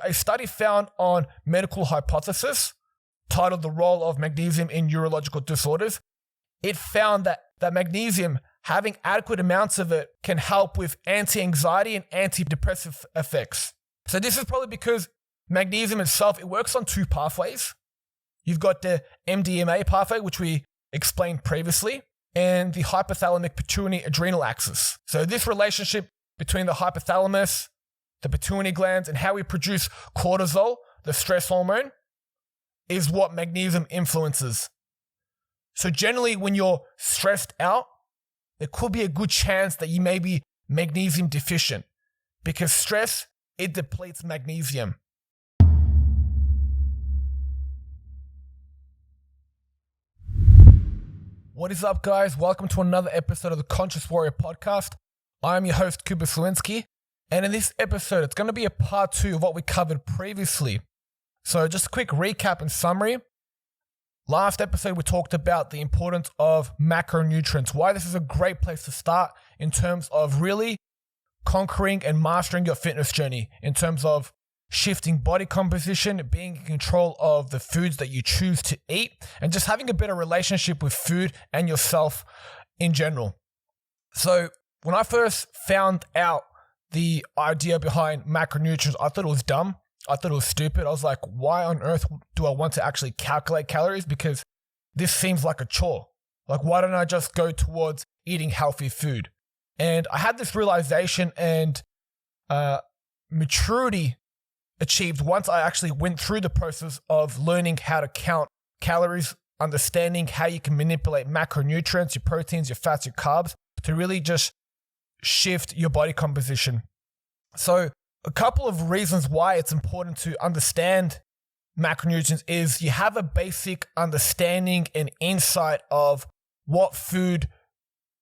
A study found on medical hypothesis titled The Role of Magnesium in Neurological Disorders. It found that magnesium, having adequate amounts of it, can help with anti-anxiety and antidepressive effects. So this is probably because magnesium itself, it works on two pathways. You've got the MDMA pathway, which we explained previously, and the hypothalamic pituitary adrenal axis. So this relationship between the hypothalamus, the pituitary glands, and how we produce cortisol, the stress hormone, is what magnesium influences. So generally, when you're stressed out, there could be a good chance that you may be magnesium deficient, because stress, it depletes magnesium. What is up, guys? Welcome to another episode of the Conscious Warrior Podcast. I'm your host, Kuba Slawinski, and in this episode, it's going to be a part 2 of what we covered previously. So just a quick recap and summary. Last episode, we talked about the importance of macronutrients, why this is a great place to start in terms of really conquering and mastering your fitness journey, in terms of shifting body composition, being in control of the foods that you choose to eat, and just having a better relationship with food and yourself in general. So when I first found out the idea behind macronutrients, I thought it was dumb. I thought it was stupid. I was like, why on earth do I want to actually calculate calories? Because this seems like a chore. Like, why don't I just go towards eating healthy food? And I had this realization and maturity achieved once I actually went through the process of learning how to count calories, understanding how you can manipulate macronutrients, your proteins, your fats, your carbs, to really just shift your body composition. So a couple of reasons why it's important to understand macronutrients is you have a basic understanding and insight of what food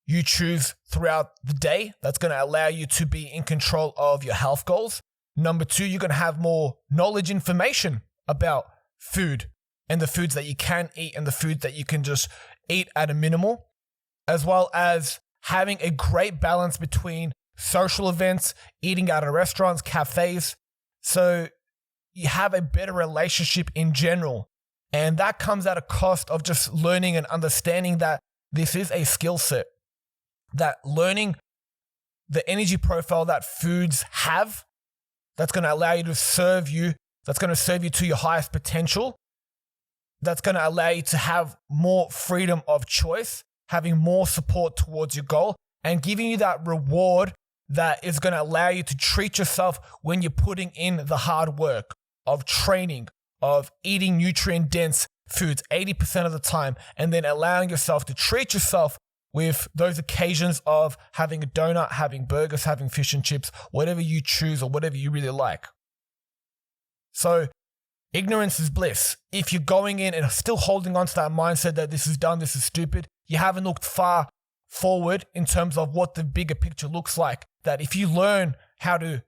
you choose throughout the day. That's going to allow you to be in control of your health goals. Number 2, you're going to have more knowledge, information about food and the foods that you can eat and the food that you can just eat at a minimal, as well as having a great balance between social events, eating out of restaurants, cafes. So you have a better relationship in general. And that comes at a cost of just learning and understanding that this is a skill set. That learning the energy profile that foods have, that's going to allow you to serve you, that's going to serve you to your highest potential. That's going to allow you to have more freedom of choice, having more support towards your goal, and giving you that reward that is going to allow you to treat yourself when you're putting in the hard work of training, of eating nutrient-dense foods 80% of the time, and then allowing yourself to treat yourself with those occasions of having a donut, having burgers, having fish and chips, whatever you choose or whatever you really like. So ignorance is bliss. If you're going in and still holding on to that mindset that this is dumb, this is stupid, you haven't looked far forward in terms of what the bigger picture looks like. That if you learn how to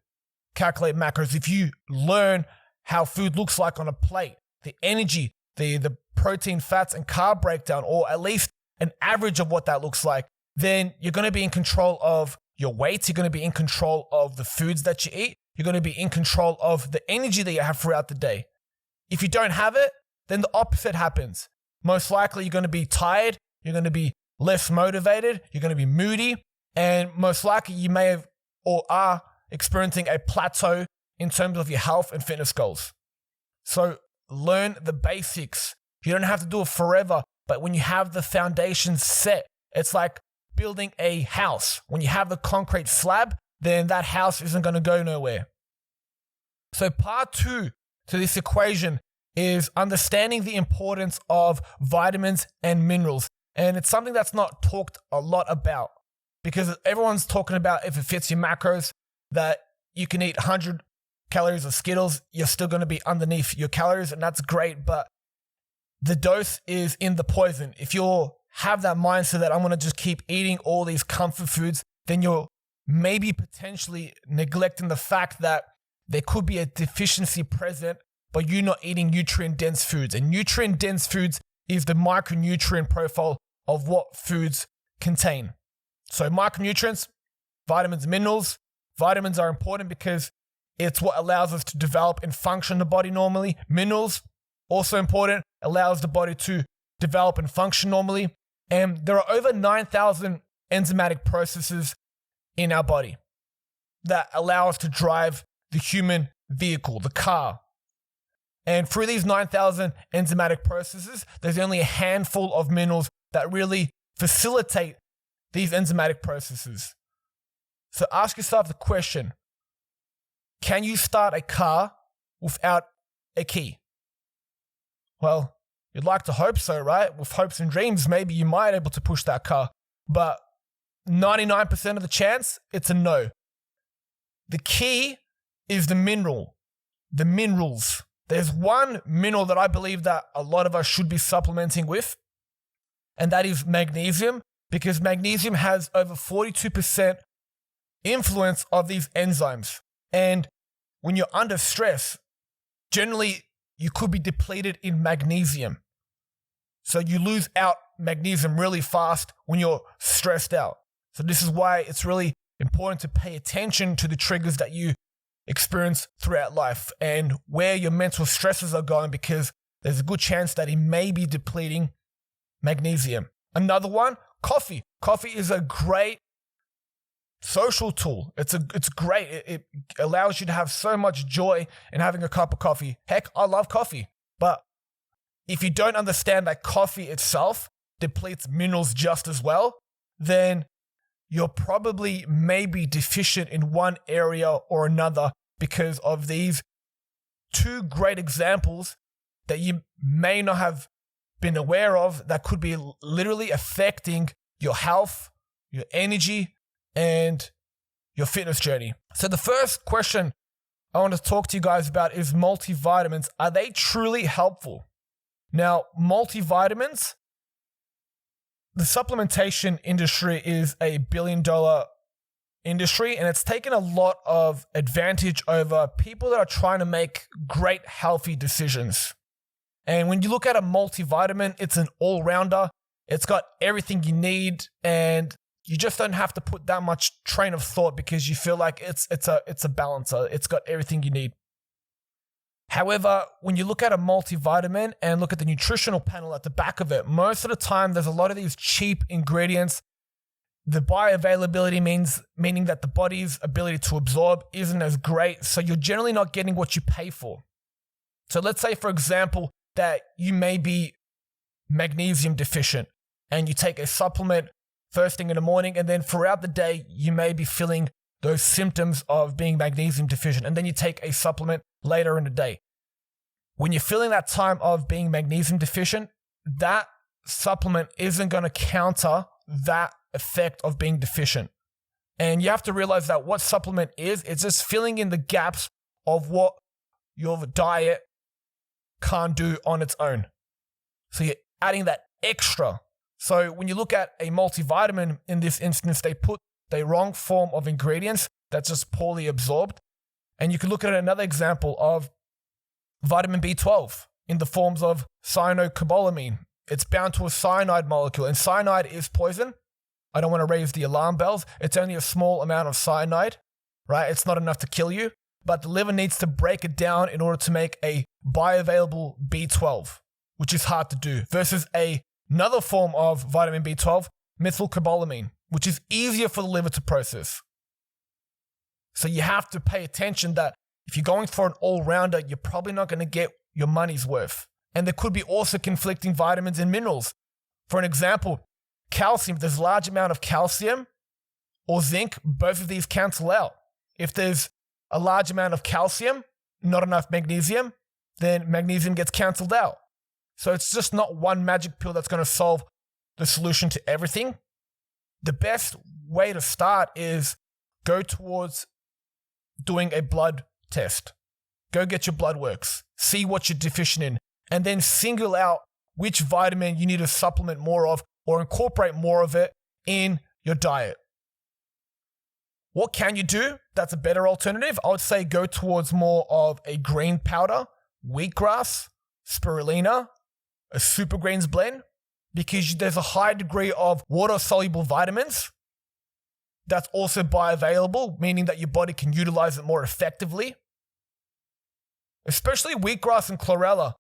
calculate macros, if you learn how food looks like on a plate, the energy, the protein, fats, and carb breakdown, or at least an average of what that looks like, then you're going to be in control of your weight. You're going to be in control of the foods that you eat. You're going to be in control of the energy that you have throughout the day. If you don't have it, then the opposite happens. Most likely, you're going to be tired. You're going to be less motivated. You're going to be moody. And most likely, you may have or are experiencing a plateau in terms of your health and fitness goals. So learn the basics. You don't have to do it forever. But when you have the foundation set, it's like building a house. When you have the concrete slab, then that house isn't going to go nowhere. So part 2 to this equation is understanding the importance of vitamins and minerals. And it's something that's not talked a lot about, because everyone's talking about, if it fits your macros, that you can eat 100 calories of Skittles, you're still going to be underneath your calories, and that's great, but the dose is in the poison. If you have that mindset that I'm going to just keep eating all these comfort foods, then you're maybe potentially neglecting the fact that there could be a deficiency present, but you're not eating nutrient-dense foods. And nutrient-dense foods is the micronutrient profile of what foods contain. So micronutrients, vitamins, minerals. Vitamins are important because It's what allows us to develop and function the body normally. Minerals, also important, allows the body to develop and function normally. And there are over 9,000 enzymatic processes in our body that allow us to drive the human vehicle, the car. And through these 9,000 enzymatic processes, there's only a handful of minerals that really facilitate these enzymatic processes. So ask yourself the question, can you start a car without a key? Well, you'd like to hope so, right? With hopes and dreams, maybe you might be able to push that car. But 99% of the chance, it's a no. The key is the minerals. There's one mineral that I believe that a lot of us should be supplementing with, and that is magnesium, because magnesium has over 42% influence of these enzymes. And when you're under stress, generally you could be depleted in magnesium. So you lose out magnesium really fast when you're stressed out. So this is why it's really important to pay attention to the triggers that you experience throughout life and where your mental stresses are going, because there's a good chance that it may be depleting magnesium. Another one, coffee. Coffee is a great social tool. It's great. It allows you to have so much joy in having a cup of coffee. Heck, I love coffee. But if you don't understand that coffee itself depletes minerals just as well, then you're probably maybe deficient in one area or another because of these two great examples that you may not have been aware of that could be literally affecting your health, your energy, and your fitness journey. So the first question I want to talk to you guys about is multivitamins. Are they truly helpful? Now, multivitamins, the supplementation industry is a billion-dollar industry, and it's taken a lot of advantage over people that are trying to make great, healthy decisions. And when you look at a multivitamin, it's an all-rounder. It's got everything you need, and you just don't have to put that much train of thought because you feel like it's a balancer. It's got everything you need. However, when you look at a multivitamin and look at the nutritional panel at the back of it, most of the time there's a lot of these cheap ingredients. The bioavailability meaning that the body's ability to absorb isn't as great, so you're generally not getting what you pay for. So let's say, for example, that you may be magnesium deficient and you take a supplement first thing in the morning, and then throughout the day you may be feeling those symptoms of being magnesium deficient, and then you take a supplement later in the day. When you're feeling that time of being magnesium deficient, that supplement isn't going to counter that effect of being deficient. And you have to realize that what supplement is, it's just filling in the gaps of what your diet can't do on its own. So you're adding that extra. So when you look at a multivitamin, in this instance, they put the wrong form of ingredients that's just poorly absorbed. And you can look at another example of vitamin B12 in the forms of cyanocobalamin. It's bound to a cyanide molecule, and cyanide is poison. I don't want to raise the alarm bells. It's only a small amount of cyanide, right? It's not enough to kill you, but the liver needs to break it down in order to make a bioavailable B12, which is hard to do, versus another form of vitamin B12, methylcobalamin, which is easier for the liver to process. So you have to pay attention that if you're going for an all-rounder, you're probably not going to get your money's worth. And there could be also conflicting vitamins and minerals. For an example, calcium, if there's a large amount of calcium or zinc, both of these cancel out. If there's a large amount of calcium, not enough magnesium, then magnesium gets canceled out. So it's just not one magic pill that's going to solve the solution to everything. The best way to start is go towards doing a blood test. Go get your blood works. See what you're deficient in. And then single out which vitamin you need to supplement more of or incorporate more of it in your diet. What can you do that's a better alternative? I would say go towards more of a green powder, wheatgrass, spirulina, a super greens blend, because there's a high degree of water-soluble vitamins that's also bioavailable, meaning that your body can utilize it more effectively. especially wheatgrass and chlorella,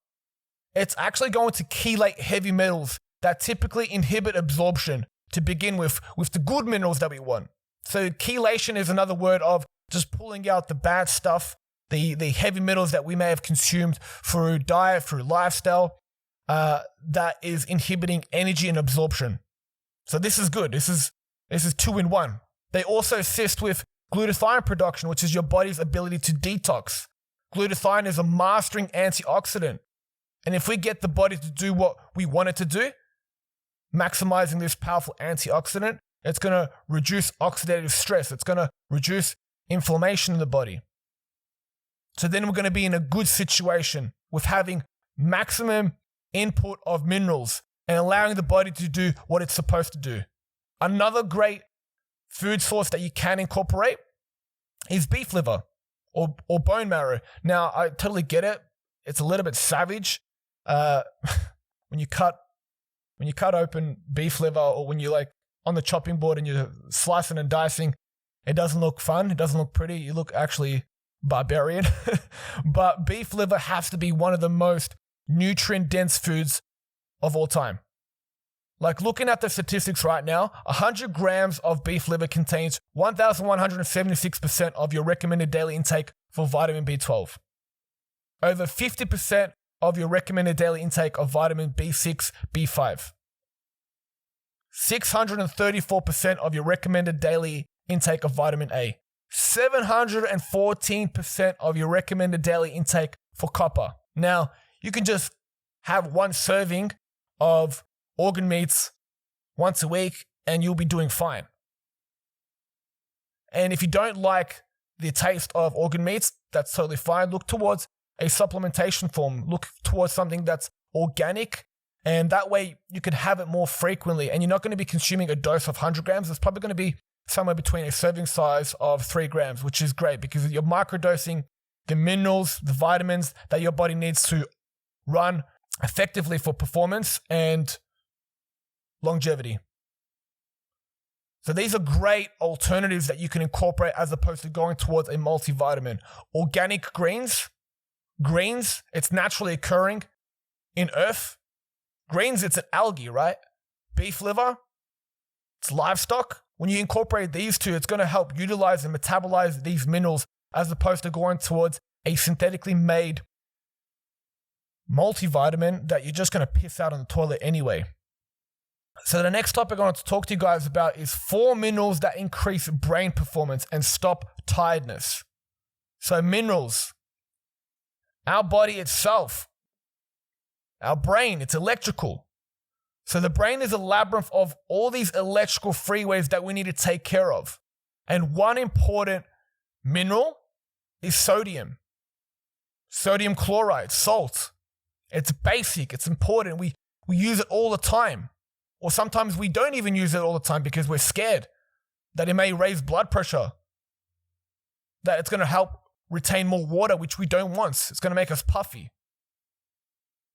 it's actually going to chelate heavy metals that typically inhibit absorption to begin with the good minerals that we want. So chelation is another word of just pulling out the bad stuff, the heavy metals that we may have consumed through diet, through lifestyle, that is inhibiting energy and absorption. So this is good. This is 2-in-1. They also assist with glutathione production, which is your body's ability to detox. Glutathione is a mastering antioxidant. And if we get the body to do what we want it to do, maximizing this powerful antioxidant, it's going to reduce oxidative stress. It's going to reduce inflammation in the body. So then we're going to be in a good situation with having maximum input of minerals and allowing the body to do what it's supposed to do. Another great food source that you can incorporate is beef liver or bone marrow. Now, I totally get it. It's a little bit savage. When you cut open beef liver, or when you like on the chopping board and you're slicing and dicing, it doesn't look fun. It doesn't look pretty. You look actually barbarian. But beef liver has to be one of the most nutrient-dense foods of all time. Like looking at the statistics right now, 100 grams of beef liver contains 1,176% of your recommended daily intake for vitamin B12. Over 50% of your recommended daily intake of vitamin B6, B5. 634% of your recommended daily intake of vitamin A. 714% of your recommended daily intake for copper. Now, you can just have one serving of organ meats once a week and you'll be doing fine. And if you don't like the taste of organ meats, that's totally fine. Look towards a supplementation form. Look towards something that's organic, and that way you can have it more frequently, and you're not going to be consuming a dose of 100 grams. It's probably going to be somewhere between a serving size of 3 grams, which is great because you're microdosing the minerals, the vitamins that your body needs to run effectively for performance and longevity. So these are great alternatives that you can incorporate as opposed to going towards a multivitamin. Organic greens, it's naturally occurring in earth. Greens, it's an algae, right? Beef liver, it's livestock. When you incorporate these two, it's going to help utilize and metabolize these minerals as opposed to going towards a synthetically made multivitamin that you're just going to piss out on the toilet anyway. So the next topic I want to talk to you guys about is 4 minerals that increase brain performance and stop tiredness. So minerals, our body itself, our brain, it's electrical. So the brain is a labyrinth of all these electrical freeways that we need to take care of. And one important mineral is sodium. Sodium chloride, salt. It's basic, it's important. We use it all the time. Or sometimes we don't even use it all the time because we're scared that it may raise blood pressure, that it's going to help retain more water, which we don't want. It's going to make us puffy.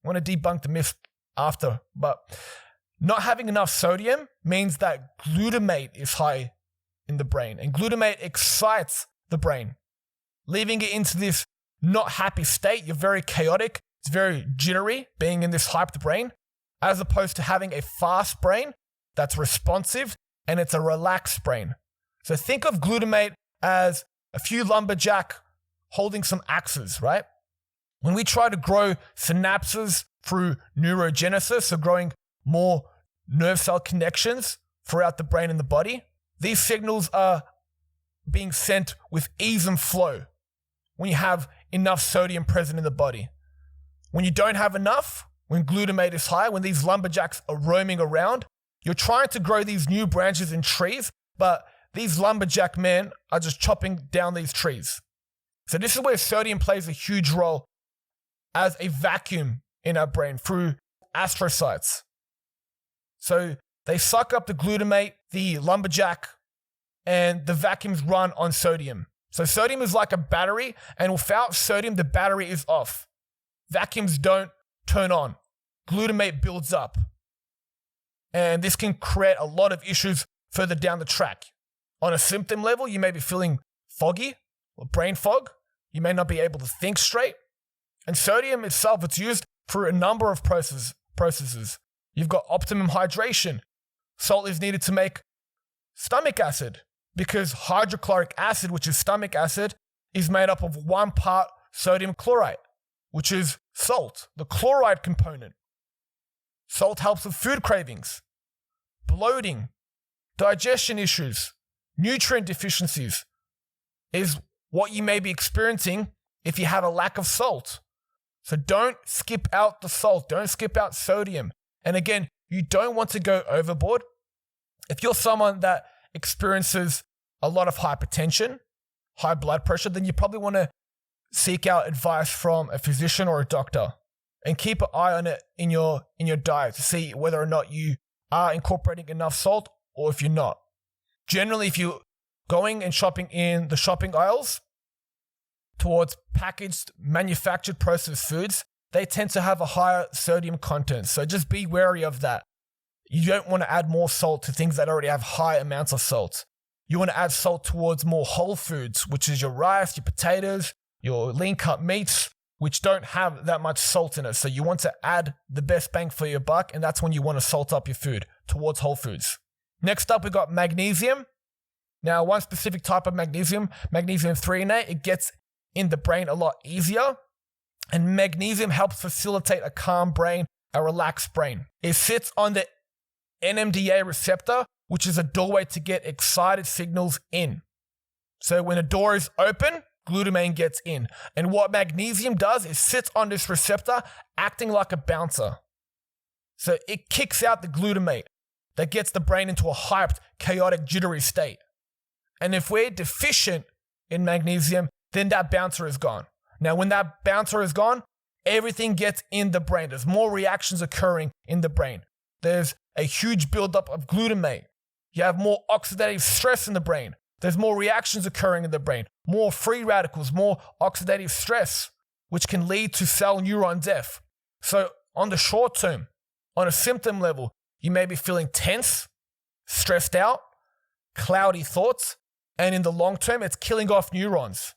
I want to debunk the myth after, but not having enough sodium means that glutamate is high in the brain, and glutamate excites the brain, leaving it into this not happy state. You're very chaotic. It's very jittery being in this hyped brain, as opposed to having a fast brain that's responsive and it's a relaxed brain. So think of glutamate as a few lumberjack holding some axes, right? When we try to grow synapses through neurogenesis, so growing more nerve cell connections throughout the brain and the body, these signals are being sent with ease and flow when you have enough sodium present in the body. When you don't have enough, when glutamate is high, when these lumberjacks are roaming around, you're trying to grow these new branches in trees, but these lumberjack men are just chopping down these trees. So this is where sodium plays a huge role as a vacuum in our brain through astrocytes. So they suck up the glutamate, the lumberjack, and the vacuums run on sodium. So sodium is like a battery, and without sodium, the battery is off. Vacuums don't turn on. Glutamate builds up. And this can create a lot of issues further down the track. On a symptom level, you may be feeling foggy or brain fog. You may not be able to think straight. And sodium itself, it's used through a number of processes. You've got optimum hydration. Salt is needed to make stomach acid because hydrochloric acid, which is stomach acid, is made up of 1 part sodium chloride, which is salt, the chloride component. Salt helps with food cravings, bloating, digestion issues, nutrient deficiencies is what you may be experiencing if you have a lack of salt. So don't skip out the salt. Don't skip out sodium. And again, you don't want to go overboard. If you're someone that experiences a lot of hypertension, high blood pressure, then you probably want to seek out advice from a physician or a doctor and keep an eye on it in your diet to see whether or not you are incorporating enough salt or if you're not. Generally, if you're going and shopping in the shopping aisles towards packaged, manufactured, processed foods, they tend to have a higher sodium content. So just be wary of that. You don't want to add more salt to things that already have high amounts of salt. You want to add salt towards more whole foods, which is your rice, your potatoes, your lean cut meats, which don't have that much salt in it. So you want to add the best bang for your buck, and that's when you want to salt up your food towards whole foods. Next up, we got magnesium. Now, one specific type of magnesium, magnesium threonate, it gets in the brain a lot easier. And magnesium helps facilitate a calm brain, a relaxed brain. It sits on the NMDA receptor, which is a doorway to get excited signals in. So when a door is open, glutamine gets in. And what magnesium does is sits on this receptor, acting like a bouncer. So it kicks out the glutamate that gets the brain into a hyped, chaotic, jittery state. And if we're deficient in magnesium, then that bouncer is gone. Now, when that bouncer is gone, everything gets in the brain. There's more reactions occurring in the brain. There's a huge buildup of glutamate. You have more oxidative stress in the brain. There's more reactions occurring in the brain, more free radicals, more oxidative stress, which can lead to cell neuron death. So on the short term, on a symptom level, you may be feeling tense, stressed out, cloudy thoughts, and in the long term, it's killing off neurons.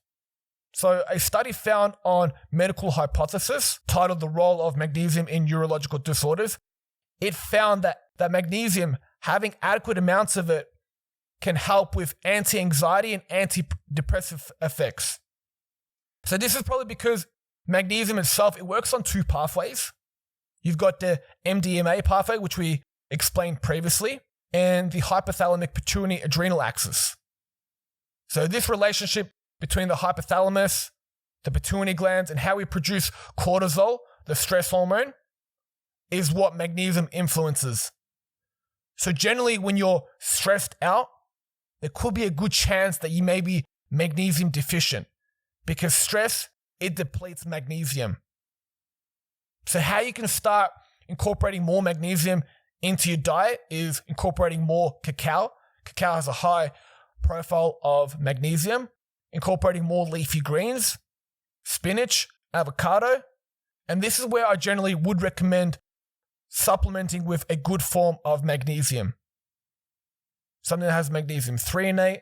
So a study found on Medical Hypothesis, titled The Role of Magnesium in Neurological Disorders, it found that magnesium, having adequate amounts of it, can help with anti-anxiety and antidepressive effects. So this is probably because magnesium itself, it works on 2 pathways. You've got the MDMA pathway, which we explained previously, and the hypothalamic pituitary adrenal axis. So this relationship between the hypothalamus, the pituitary glands, and how we produce cortisol, the stress hormone, is what magnesium influences. So generally, when you're stressed out, there could be a good chance that you may be magnesium deficient because stress, it depletes magnesium. So how you can start incorporating more magnesium into your diet is incorporating more cacao. Cacao has a high profile of magnesium. Incorporating more leafy greens, spinach, avocado. And this is where I generally would recommend supplementing with a good form of magnesium. Something that has magnesium threonate,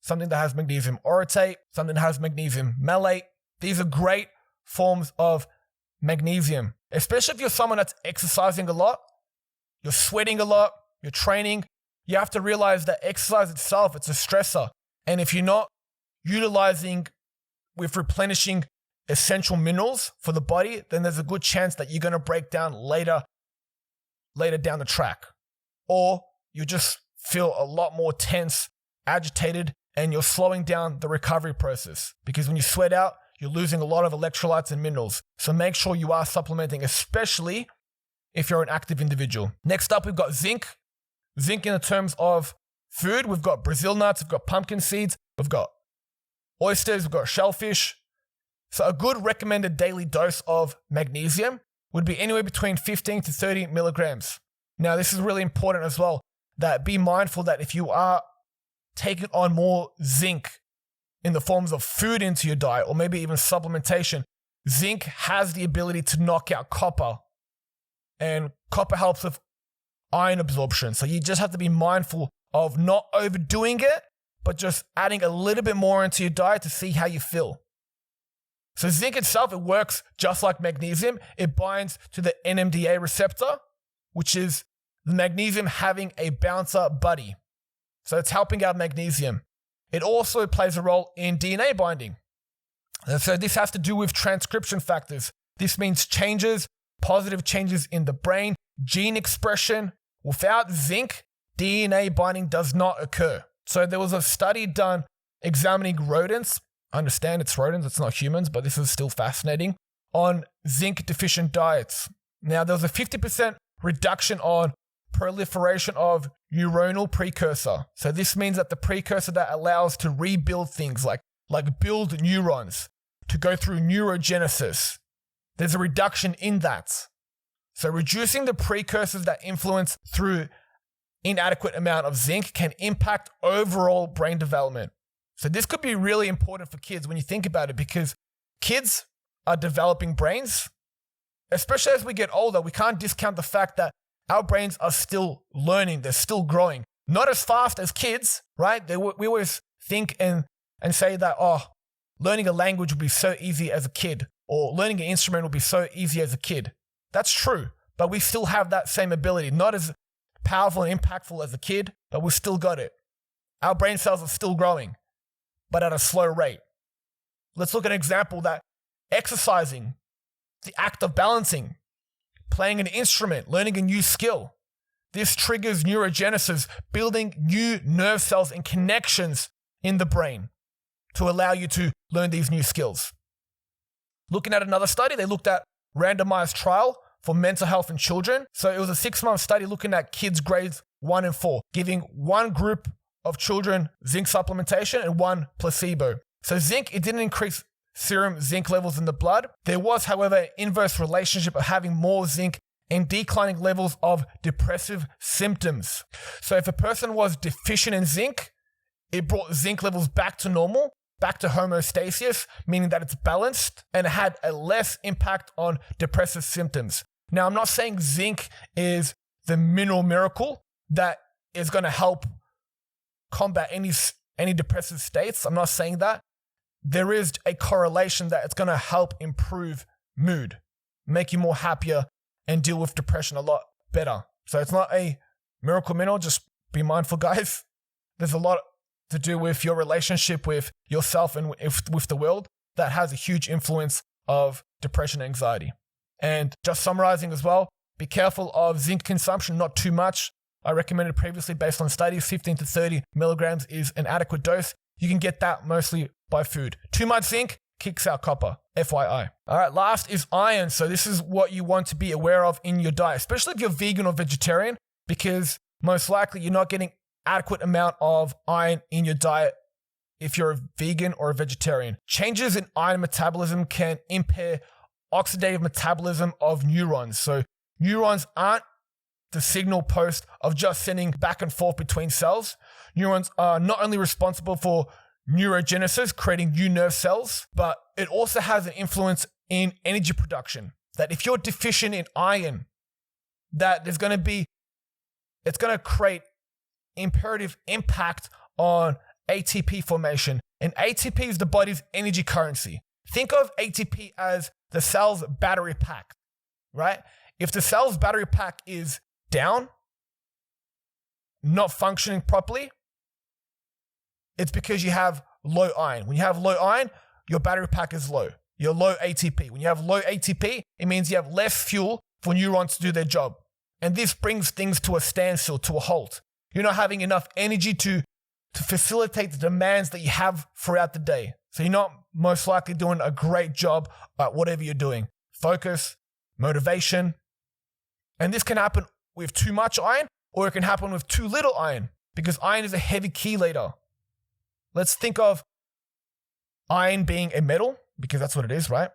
something that has magnesium orotate, something that has magnesium malate. These are great forms of magnesium, especially if you're someone that's exercising a lot, you're sweating a lot, you're training. You have to realize that exercise itself, it's a stressor. And if you're not utilizing with replenishing essential minerals for the body, then there's a good chance that you're going to break down later down the track. Or you just feel a lot more tense, agitated, and you're slowing down the recovery process. Because when you sweat out, you're losing a lot of electrolytes and minerals. So make sure you are supplementing, especially if you're an active individual. Next up, we've got zinc. Zinc in the terms of food, we've got Brazil nuts, we've got pumpkin seeds, we've got oysters, we've got shellfish. So a good recommended daily dose of magnesium would be anywhere between 15 to 30 milligrams. Now, this is really important as well, that be mindful that if you are taking on more zinc in the forms of food into your diet, or maybe even supplementation, zinc has the ability to knock out copper, and copper helps with iron absorption. So you just have to be mindful of not overdoing it, but just adding a little bit more into your diet to see how you feel. So zinc itself, it works just like magnesium. It binds to the NMDA receptor, which is the magnesium having a bouncer buddy. So it's helping out magnesium. It also plays a role in DNA binding. And so this has to do with transcription factors. This means positive changes in the brain, gene expression. Without zinc, DNA binding does not occur. So there was a study done examining rodents. I understand it's rodents, it's not humans, but this is still fascinating, on zinc deficient diets. Now, there was a 50% reduction on proliferation of neuronal precursor. So this means that the precursor that allows to rebuild things like build neurons, to go through neurogenesis. There's a reduction in that. So reducing the precursors that influence through inadequate amount of zinc can impact overall brain development. So this could be really important for kids when you think about it, because kids are developing brains. Especially as we get older, we can't discount the fact that our brains are still learning, they're still growing. Not as fast as kids, right? We always think and say that, learning a language would be so easy as a kid, or learning an instrument would be so easy as a kid. That's true, but we still have that same ability. Not as powerful and impactful as a kid, but we've still got it. Our brain cells are still growing, but at a slow rate. Let's look at an example that exercising, the act of balancing, playing an instrument, learning a new skill. This triggers neurogenesis, building new nerve cells and connections in the brain to allow you to learn these new skills. Looking at another study, they looked at randomized trial for mental health in children. So it was a 6-month study looking at kids grades 1 and 4, giving one group of children zinc supplementation and one placebo. So zinc, it didn't increase serum zinc levels in the blood. There was, however, an inverse relationship of having more zinc and declining levels of depressive symptoms. So if a person was deficient in zinc, it brought zinc levels back to normal, back to homeostasis, meaning that it's balanced, and it had a less impact on depressive symptoms. Now, I'm not saying zinc is the mineral miracle that is going to help combat any depressive states. I'm not saying that. There is a correlation that it's going to help improve mood, make you more happier, and deal with depression a lot better. So it's not a miracle mineral. Just be mindful, guys. There's a lot to do with your relationship with yourself and with the world that has a huge influence of depression and anxiety. And just summarizing as well, be careful of zinc consumption, not too much. I recommended previously based on studies, 15 to 30 milligrams is an adequate dose. You can get that mostly by food. Too much zinc kicks out copper, FYI. All right, last is iron. So this is what you want to be aware of in your diet, especially if you're vegan or vegetarian, because most likely you're not getting adequate amount of iron in your diet if you're a vegan or a vegetarian. Changes in iron metabolism can impair oxidative metabolism of neurons. So neurons aren't the signal post of just sending back and forth between cells. Neurons are not only responsible for neurogenesis, creating new nerve cells, but it also has an influence in energy production. That if you're deficient in iron, that it's going to create imperative impact on ATP formation. And ATP is the body's energy currency. Think of ATP as the cell's battery pack, right? If the cell's battery pack is down, not functioning properly, it's because you have low iron. When you have low iron, your battery pack is low. You're low ATP. When you have low ATP, it means you have less fuel for neurons to do their job. And this brings things to a standstill, to a halt. You're not having enough energy to facilitate the demands that you have throughout the day. So you're not most likely doing a great job at whatever you're doing. Focus, motivation. And this can happen with too much iron, or it can happen with too little iron, because iron is a heavy chelator. Let's think of iron being a metal, because that's what it is, right?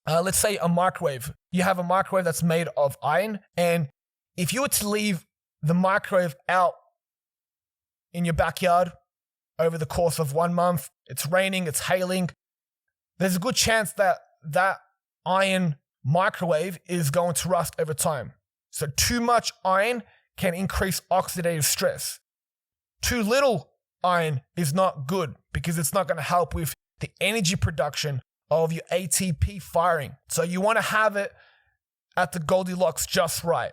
Let's say a microwave. You have a microwave that's made of iron, and if you were to leave the microwave out in your backyard over the course of 1 month, it's raining, it's hailing, there's a good chance that that iron microwave is going to rust over time. So too much iron can increase oxidative stress. Too little iron is not good, because it's not going to help with the energy production of your ATP firing. So you want to have it at the Goldilocks just right,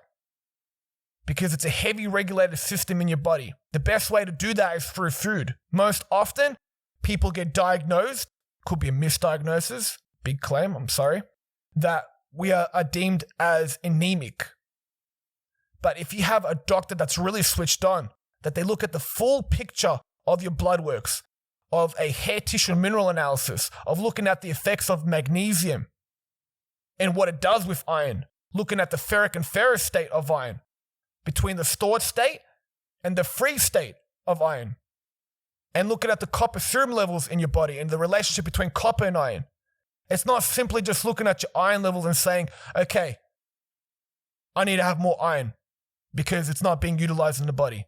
because it's a heavy regulated system in your body. The best way to do that is through food. Most often, people get diagnosed, could be a misdiagnosis, big claim, I'm sorry, that we are deemed as anemic. But if you have a doctor that's really switched on, that they look at the full picture of your blood works, of a hair tissue mineral analysis, of looking at the effects of magnesium and what it does with iron, looking at the ferric and ferrous state of iron, between the stored state and the free state of iron, and looking at the copper serum levels in your body and the relationship between copper and iron. It's not simply just looking at your iron levels and saying, okay, I need to have more iron because it's not being utilized in the body.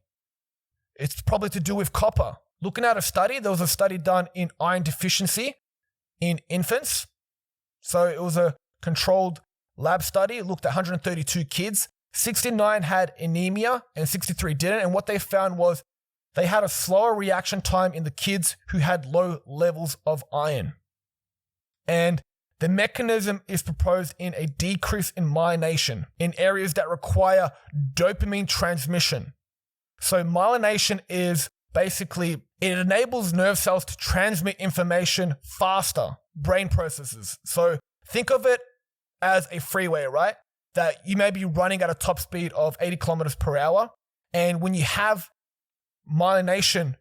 It's probably to do with copper. Looking at a study, there was a study done in iron deficiency in infants. So it was a controlled lab study. It looked at 132 kids. 69 had anemia and 63 didn't. And what they found was they had a slower reaction time in the kids who had low levels of iron. And the mechanism is proposed in a decrease in myelination in areas that require dopamine transmission. So myelination is basically, it enables nerve cells to transmit information faster, brain processes. So think of it as a freeway, right? That you may be running at a top speed of 80 kilometers per hour. And when you have myelination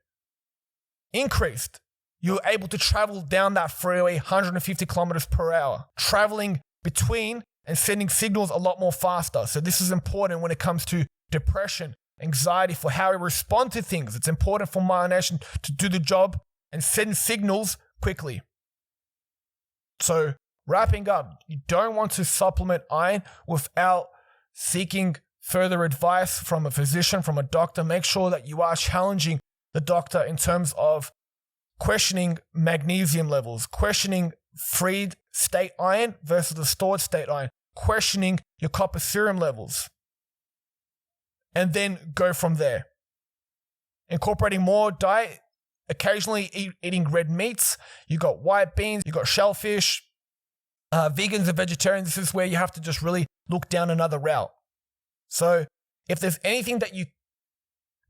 increased, you're able to travel down that freeway 150 kilometers per hour, traveling between and sending signals a lot more faster. So this is important when it comes to depression, anxiety, for how we respond to things. It's important for myelination to do the job and send signals quickly. So wrapping up, you don't want to supplement iron without seeking further advice from a physician, from a doctor. Make sure that you are challenging the doctor in terms of questioning magnesium levels, questioning freed state iron versus the stored state iron, questioning your copper serum levels, and then go from there. Incorporating more diet, occasionally eating red meats. You got white beans, you got shellfish. Vegans and vegetarians, this is where you have to just really look down another route. So if there's anything that you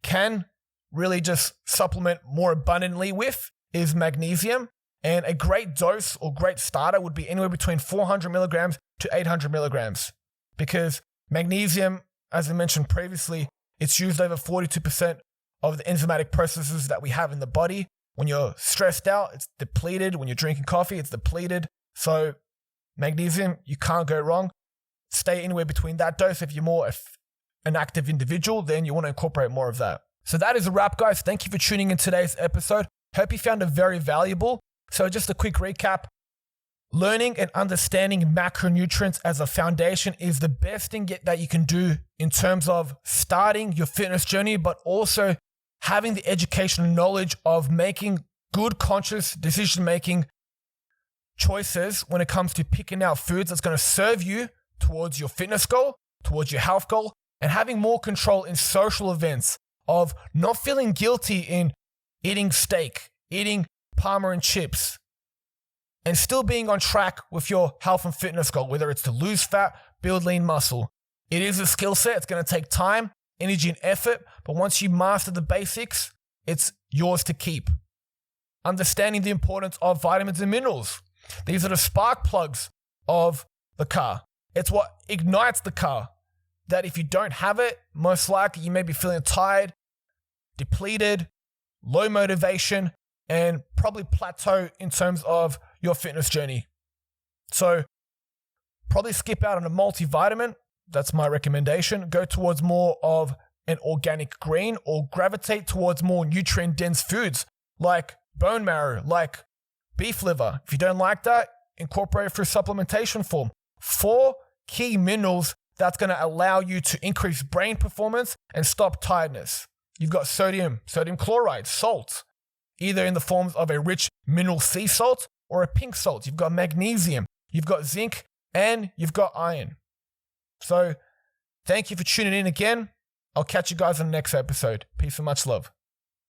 can really just supplement more abundantly with, is magnesium. And a great dose or great starter would be anywhere between 400 milligrams to 800 milligrams. Because magnesium, as I mentioned previously, it's used over 42% of the enzymatic processes that we have in the body. When you're stressed out, it's depleted. When you're drinking coffee, it's depleted. So magnesium, you can't go wrong. Stay anywhere between that dose. If you're more an active individual, then you want to incorporate more of that. So that is a wrap, guys. Thank you for tuning in today's episode. Hope you found it very valuable. So just a quick recap. Learning and understanding macronutrients as a foundation is the best thing that you can do in terms of starting your fitness journey, but also having the education and knowledge of making good, conscious decision-making choices when it comes to picking out foods that's going to serve you towards your fitness goal, towards your health goal, and having more control in social events of not feeling guilty in eating steak, eating Parma and chips, and still being on track with your health and fitness goal, whether it's to lose fat, build lean muscle. It is a skill set. It's going to take time, energy, and effort, but once you master the basics, it's yours to keep. Understanding the importance of vitamins and minerals. These are the spark plugs of the car. It's what ignites the car. That if you don't have it, most likely you may be feeling tired, depleted, low motivation, and probably plateau in terms of your fitness journey. So probably skip out on a multivitamin. That's my recommendation. Go towards more of an organic green, or gravitate towards more nutrient-dense foods like bone marrow, like beef liver. If you don't like that, incorporate it through supplementation form. 4 key minerals that's going to allow you to increase brain performance and stop tiredness. You've got sodium chloride, salt, either in the forms of a rich mineral sea salt or a pink salt. You've got magnesium, you've got zinc, and you've got iron. So thank you for tuning in again. I'll catch you guys on the next episode. Peace and much love.